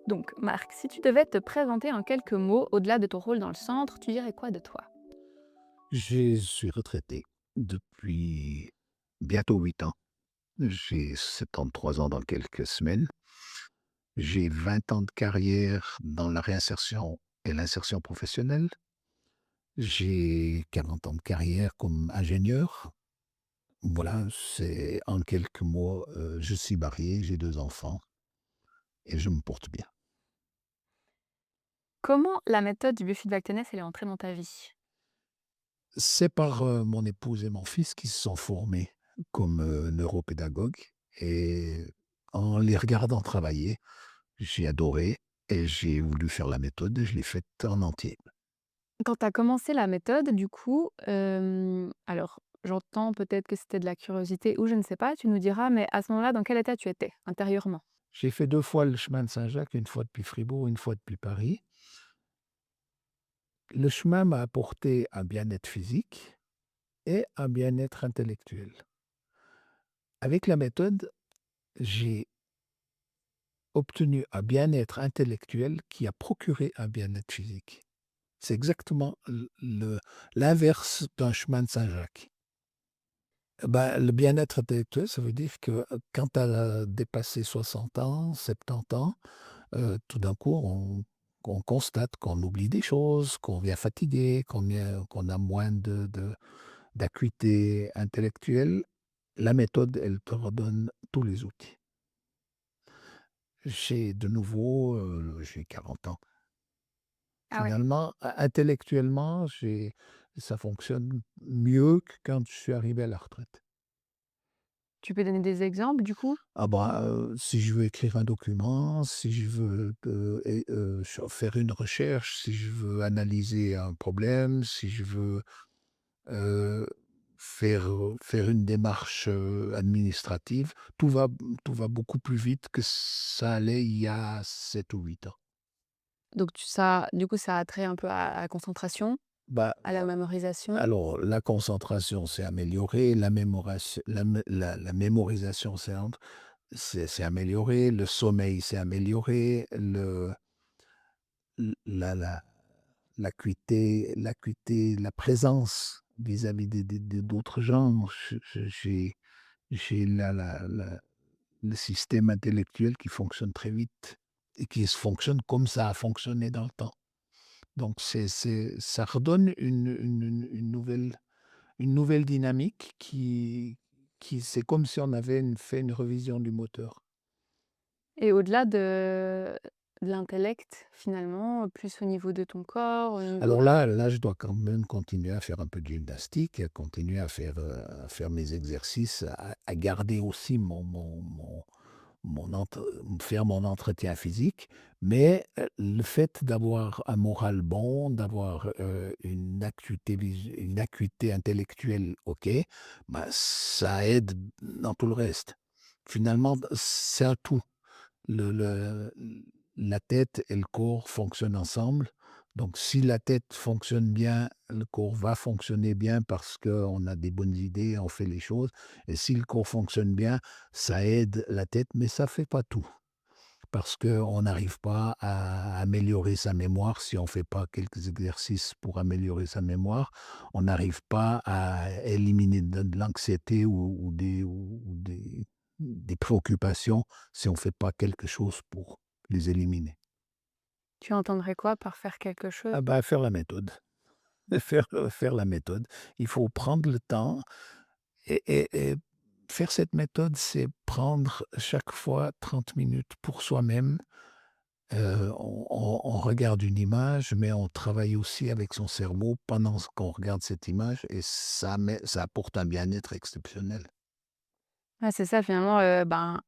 Donc, Marc, si tu devais te présenter en quelques mots, au-delà de ton rôle dans le centre, tu dirais quoi de toi? Je suis retraité depuis bientôt 8 ans. J'ai 73 ans dans quelques semaines. J'ai 20 ans de carrière dans la réinsertion et l'insertion professionnelle. J'ai 40 ans de carrière comme ingénieur. Voilà, c'est en quelques mots, je suis marié, j'ai 2 enfants et je me porte bien. Comment la méthode du biofeedback TNS elle est entrée dans ta vie? C'est par, mon épouse et mon fils qui se sont formés comme, neuropédagogues et en les regardant travailler, j'ai adoré et j'ai voulu faire la méthode et je l'ai faite en entier. Quand tu as commencé la méthode, du coup, alors j'entends peut-être que c'était de la curiosité ou je ne sais pas, tu nous diras, mais à ce moment-là, dans quel état tu étais intérieurement? J'ai fait 2 fois le chemin de Saint-Jacques, une fois depuis Fribourg, une fois depuis Paris. Le chemin m'a apporté un bien-être physique et un bien-être intellectuel. Avec la méthode, j'ai obtenu un bien-être intellectuel qui a procuré un bien-être physique. C'est exactement l'inverse d'un chemin de Saint-Jacques. Bah, le bien-être intellectuel, ça veut dire que, quand tu as dépassé 60 ans, 70 ans, tout d'un coup, on constate qu'on oublie des choses, qu'on vient fatigué, qu'on a moins d'acuité intellectuelle. La méthode, elle te redonne tous les outils. J'ai 40 ans. Ah ouais. Finalement, intellectuellement, ça fonctionne mieux que quand je suis arrivé à la retraite. Tu peux donner des exemples, du coup? Ah bah, si je veux écrire un document, si je veux, faire une recherche, si je veux analyser un problème, si je veux, heu, faire une démarche, administrative, tout va beaucoup plus vite que ça allait il y a 7 ou 8 ans. Donc ça du coup, ça a trait un peu à la concentration, Bah, à la mémorisation? alors la concentration s'est améliorée, la mémorisation s'est améliorée, le sommeil s'est amélioré, l la l'acuité, la présence vis-à-vis d'autres gens. J'ai le système intellectuel qui fonctionne très vite et qui fonctionne comme ça a fonctionné dans le temps. Donc ça redonne une nouvelle dynamique qui c'est comme si on avait fait une révision du moteur. Et au-delà de l'intellect, finalement, plus au niveau de ton corps, au niveau Alors là, je dois quand même continuer à faire un peu de gymnastique, à continuer à faire mes exercices, à garder aussi faire mon entretien physique. Mais, le fait d'avoir un moral bon, d'avoir, une acuité intellectuelle OK, bah, ça aide dans tout le reste. Finalement, c'est un tout. Le la tête et le corps fonctionnent ensemble. Donc si la tête fonctionne bien, le corps va fonctionner bien parce qu'on a des bonnes idées, on fait les choses et si le corps fonctionne bien, ça aide la tête, mais ça fait pas tout. Parce qu'on n'arrive pas à améliorer sa mémoire si on fait pas quelques exercices pour améliorer sa mémoire. On n'arrive pas à éliminer de l'anxiété ou des préoccupations si on fait pas quelque chose pour les éliminer. tu entendrais quoi par faire quelque chose? Ah bah, faire la méthode, faire la méthode. Il faut prendre le temps et faire cette méthode, c'est prendre chaque fois 30 minutes pour soi-même. On regarde une image, mais on travaille aussi avec son cerveau pendant qu'on regarde cette image et ça apporte un bien-être exceptionnel. Ouais, c'est ça finalement, ben,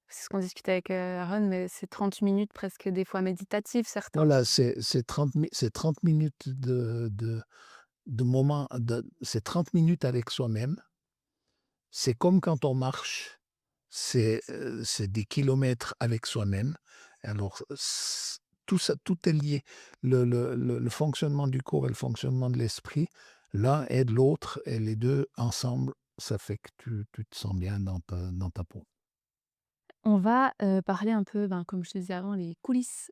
c'est ce qu'on discutait avec, Aaron, mais c'est 30 minutes presque des fois méditatives certains. Voilà, c'est 30 minutes de moments c'est 30 minutes avec soi-même. C'est comme quand on marche, c'est des kilomètres avec soi-même. Alors tout ça, tout est lié. Le fonctionnement du corps et le fonctionnement de l'esprit, l'un aide l'autre et les 2 ensemble, ça fait que tu te sens bien dans ta peau. On va, parler un peu, ben, comme je te disais avant, les coulisses.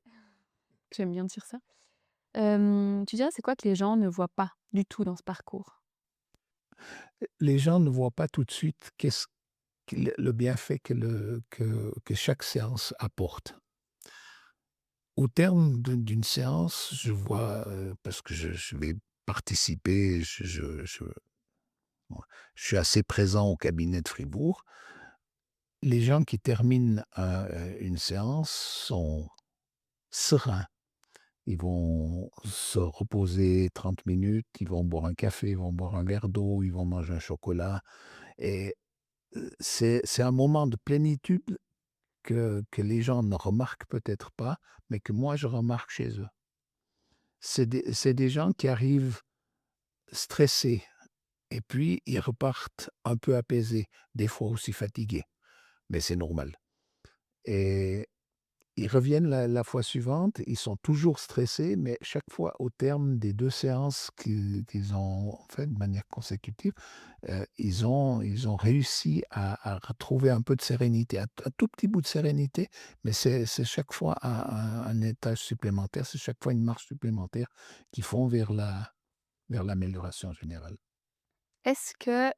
J'aime bien dire ça. Tu dirais, c'est quoi que les gens ne voient pas du tout dans ce parcours? Les gens ne voient pas tout de suite qu'est-ce que le bienfait que chaque séance apporte. Au terme d'une séance, je vois, parce que je vais participer, je suis assez présent au cabinet de Fribourg. Les gens qui terminent, une séance sont sereins. Ils vont se reposer 30 minutes, ils vont boire un café, ils vont boire un verre d'eau, ils vont manger un chocolat et c'est un moment de plénitude que les gens ne remarquent peut-être pas, mais que moi je remarque chez eux. C'est des gens qui arrivent stressés et puis ils repartent un peu apaisés, des fois aussi fatigués, mais c'est normal et ils reviennent la fois suivante, ils sont toujours stressés, mais chaque fois au terme des 2 séances qu'ils ont faites de manière consécutive, ils ont réussi à retrouver un peu de sérénité, un tout petit bout de sérénité, mais c'est chaque fois un étage supplémentaire, c'est chaque fois une marche supplémentaire qui font vers l'amélioration générale. Est-ce que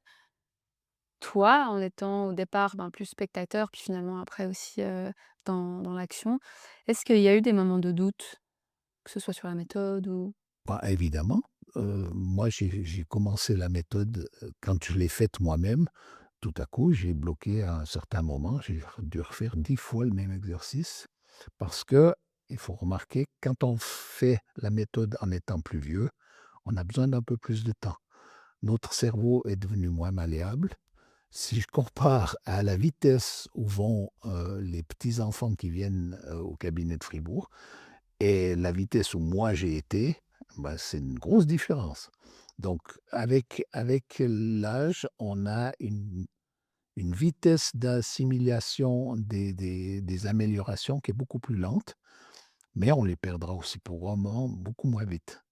toi, en étant au départ, ben, plus spectateur, puis finalement après aussi, dans l'action, est-ce qu'il y a eu des moments de doute? Que ce soit sur la méthode ou Bah, évidemment, moi j'ai commencé la méthode, quand je l'ai faite moi-même. Tout à coup, j'ai bloqué à un certain moment, j'ai dû refaire 10 fois le même exercice parce que il faut remarquer, quand on fait la méthode en étant plus vieux, on a besoin d'un peu plus de temps. Notre cerveau est devenu moins malléable. Si je compare à la vitesse où vont, les petits-enfants qui viennent, au cabinet de Fribourg et la vitesse où moi j'ai été, bah, c'est une grosse différence. Donc avec l'âge, on a une vitesse d'assimilation des améliorations qui est beaucoup plus lente, mais on les perdra aussi probablement beaucoup moins vite.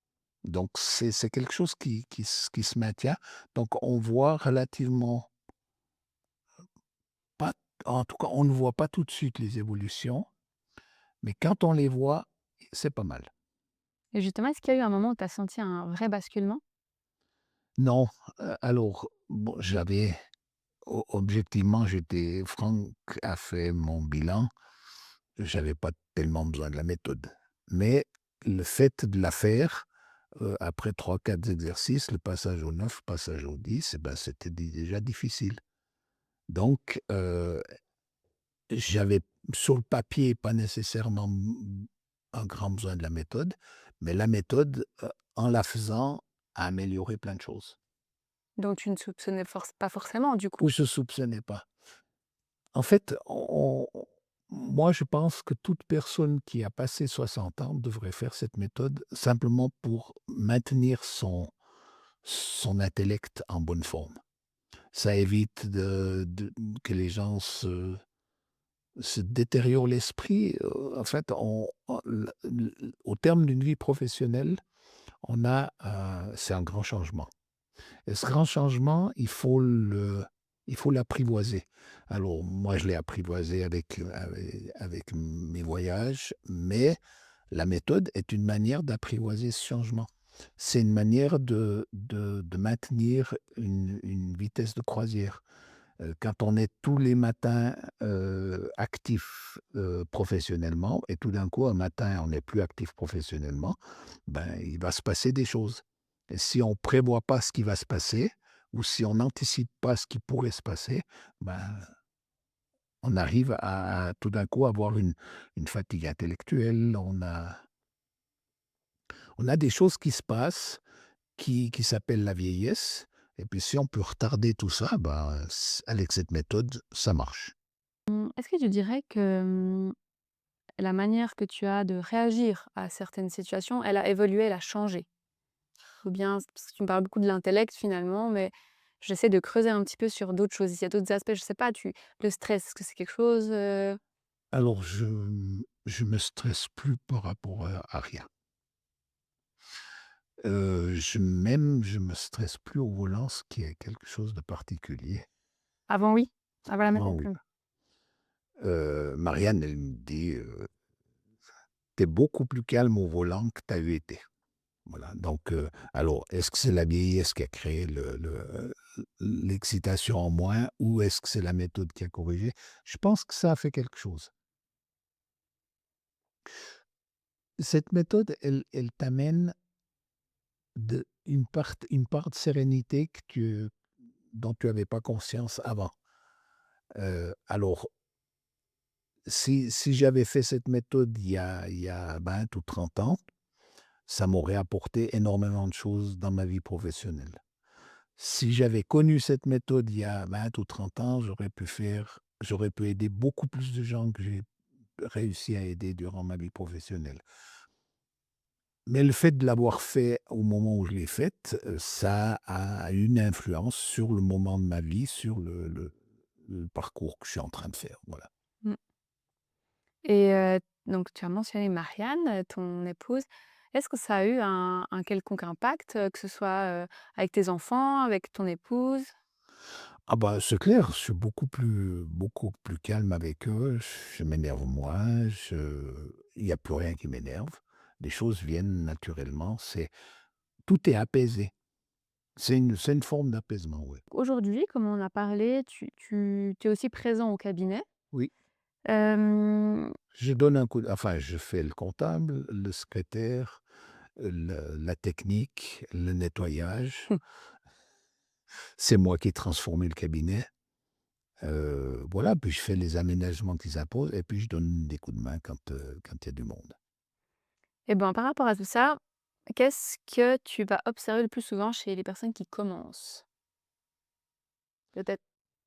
Donc c'est quelque chose qui se maintient. Donc on voit relativement pas en tout cas, on ne voit pas tout de suite les évolutions, mais quand on les voit, c'est pas mal. et justement, est-ce qu'il y a eu un moment où tu as senti un vrai basculement? Non, alors bon, objectivement, j'étais Franck a fait mon bilan. J'avais pas tellement besoin de la méthode. Mais le fait de la faire, après 3 4 exercices, le passage au 9, le passage au 10, et ben, c'était déjà difficile. Donc, j'avais sur le papier pas nécessairement un grand besoin de la méthode, mais la méthode, en la faisant, a amélioré plein de choses Donc tu ne soupçonnais pas forcément du coup? où je ne soupçonnais pas. En fait, moi, je pense que toute personne qui a passé 60 ans devrait faire cette méthode simplement pour maintenir son intellect en bonne forme. Ça évite que les gens se détériorent l'esprit. En fait, au terme d'une vie professionnelle, c'est un grand changement. Et ce grand changement, il faut l'apprivoiser. Alors moi, je l'ai apprivoisé avec mes voyages, mais la méthode est une manière d'apprivoiser ce changement. C'est une manière de maintenir une vitesse de croisière. Quand on est tous les matins, actif, professionnellement et tout d'un coup, un matin, on n'est plus actif professionnellement, ben, il va se passer des choses. Et si on prévoit pas ce qui va se passer ou si on n'anticipe pas ce qui pourrait se passer, ben, on arrive à tout d'un coup avoir une fatigue intellectuelle. On a des choses qui se passent qui s'appellent la vieillesse et puis si on peut retarder tout ça, ben, avec cette méthode, ça marche. Est-ce que tu dirais que, la manière que tu as de réagir à certaines situations, elle a évolué, elle a changé? Ou bien parce que tu me parles beaucoup de l'intellect finalement, mais j'essaie de creuser un petit peu sur d'autres choses. S'il y a d'autres aspects, je sais pas, le stress, est-ce que c'est quelque chose, Alors je me stresse plus par rapport à rien. Je me stresse plus au volant, ce qui est quelque chose de particulier. avant oui, avant la Ah méthode? oui. Marianne, elle me dit: «Tu beaucoup plus calme au volant que tu as eu été». Voilà, donc alors est-ce que c'est la vieillesse qui a créé l'excitation en moi ou est-ce que c'est la méthode qui a corrigé? Je pense que ça a fait quelque chose. Cette méthode, elle t'amène une part de sérénité dont tu avais pas conscience avant. Alors si j'avais fait cette méthode il y a 20 ou 30 ans, ça m'aurait apporté énormément de choses dans ma vie professionnelle. Si j'avais connu cette méthode il y a 20 ou 30 ans, j'aurais pu aider beaucoup plus de gens que j'ai réussi à aider durant ma vie professionnelle. Mais le fait de l'avoir fait au moment où je l'ai faite, ça a une influence sur le moment de ma vie, sur le parcours que je suis en train de faire, voilà. Mmh. Et donc tu as mentionné Marianne, ton épouse. Est-ce que ça a eu un quelconque impact, que ce soit, avec tes enfants, avec ton épouse? Ah bah, c'est clair, je suis beaucoup plus calme avec eux, je m'énerve moins, il y a plus rien qui m'énerve. Les choses viennent naturellement, tout est apaisé. C'est une forme d'apaisement, oui. Aujourd'hui, comme on a parlé, tu es aussi présent au cabinet. Oui, Hem, je fais le comptable, le secrétaire, la technique, le nettoyage. C'est moi qui ai transformé le cabinet. Voilà, puis je fais les aménagements qu'ils imposent et puis je donne des coups de main quand il y a du monde. et ben, par rapport à tout ça, qu'est-ce que tu vas observer le plus souvent chez les personnes qui commencent? Peut-être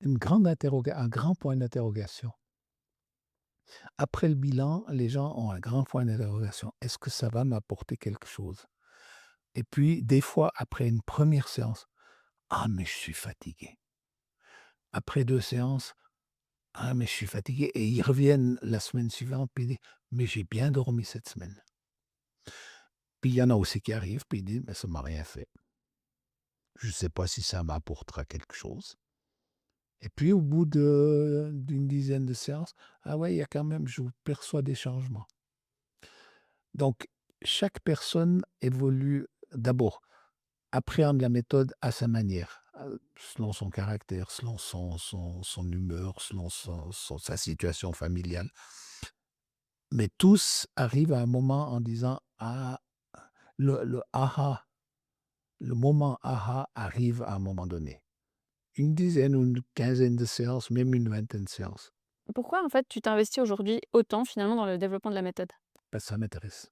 Un grand point d'interrogation. Après le bilan, les gens ont un grand point d'interrogation. Est-ce que ça va m'apporter quelque chose? Et puis, des fois, après une première séance: «Ah mais je suis fatigué». Après 2 séances: «Ah mais je suis fatigué» et ils reviennent la semaine suivante, puis ils disent: «Mais j'ai bien dormi cette semaine». Puis il y en a aussi qui arrivent, puis ils disent: «Mais ça m'a rien fait. Je ne sais pas si ça m'apportera quelque chose». Et puis au bout d'une dizaine de séances: «Ah ouais, il y a quand même je perçois des changements». Donc chaque personne évolue d'abord, appréhende la méthode à sa manière, selon son caractère, selon son humeur, selon sa situation familiale. Mais tous arrivent à un moment en disant: «Ah», le aha, le moment aha arrive à un moment donné. Une dizaine ou une quinzaine de séances, même une vingtaine de séances. pourquoi, en fait, tu t'investis aujourd'hui autant, finalement, dans le développement de la méthode? Bah, ça m'intéresse.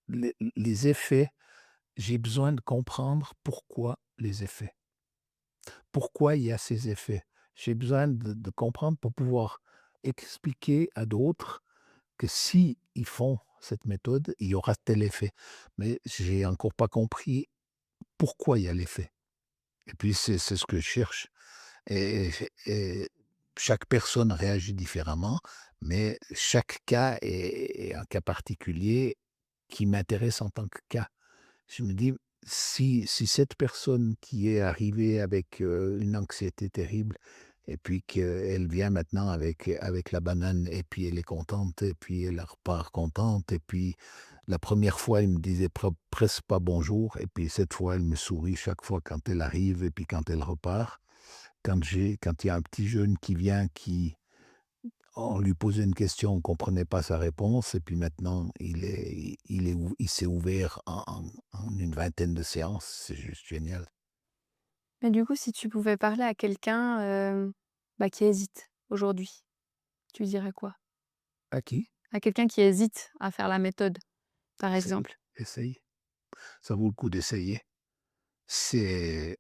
Les effets, j'ai besoin de comprendre pourquoi les effets. Pourquoi il y a ces effets? J'ai besoin de comprendre pour pouvoir expliquer à d'autres que si ils font cette méthode, il y aura tel effet. Mais j'ai encore pas compris pourquoi il y a l'effet. Et puis c'est ce que je cherche. Et chaque personne réagit différemment, mais chaque cas est un cas particulier qui m'intéresse en tant que cas. Je me dis: «Si cette personne qui est arrivée avec, une anxiété terrible et puis qu'elle vient maintenant avec la banane et puis elle est contente et puis elle repart contente et puis la première fois, elle me disait presque pas bonjour et puis cette fois, elle me sourit chaque fois quand elle arrive et puis quand elle repart». Quand il y a un petit jeune qui vient on lui posait une question, on ne comprenait pas sa réponse et puis maintenant il s'est ouvert en une vingtaine de séances, c'est juste génial. Mais du coup, si tu pouvais parler à quelqu'un, bah, qui hésite aujourd'hui, tu lui dirais quoi? À qui? À quelqu'un qui hésite à faire la méthode, par Essaye, exemple. essaye. Ça vaut le coup d'essayer. C'est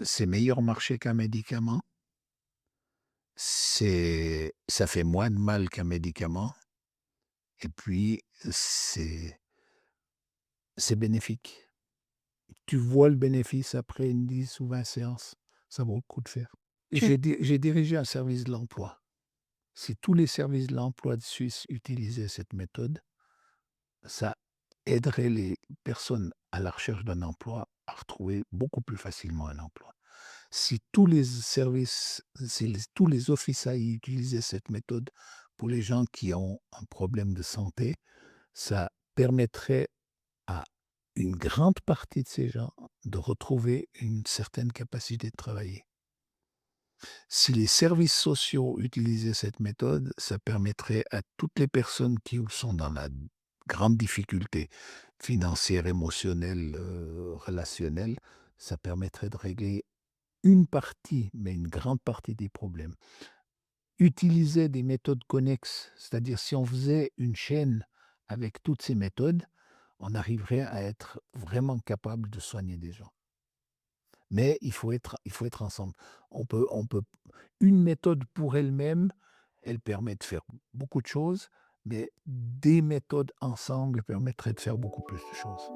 c'est meilleur marché qu'un médicament. Ça fait moins de mal qu'un médicament et puis c'est bénéfique. Tu vois le bénéfice après une 10 ou 20 séances. Ça vaut le coup de faire. Tu J'ai dirigé un service de l'emploi. Si tous les services de l'emploi de Suisse utilisaient cette méthode, ça aiderait les personnes à la recherche d'un emploi à retrouver beaucoup plus facilement un emploi. Si tous les services, si tous les officines utilisaient cette méthode pour les gens qui ont un problème de santé, ça permettrait à une grande partie de ces gens de retrouver une certaine capacité de travailler. Si les services sociaux utilisaient cette méthode, ça permettrait à toutes les personnes qui sont dans la grande difficulté financière, émotionnelle, relationnelle, ça permettrait de régler une partie, mais une grande partie des problèmes. Utiliser des méthodes connexes, c'est-à-dire si on faisait une chaîne avec toutes ces méthodes, on arriverait à être vraiment capable de soigner des gens. Mais il faut être ensemble. On peut une méthode pour elle-même, elle permet de faire beaucoup de choses, mais des méthodes ensemble permettraient de faire beaucoup plus de choses.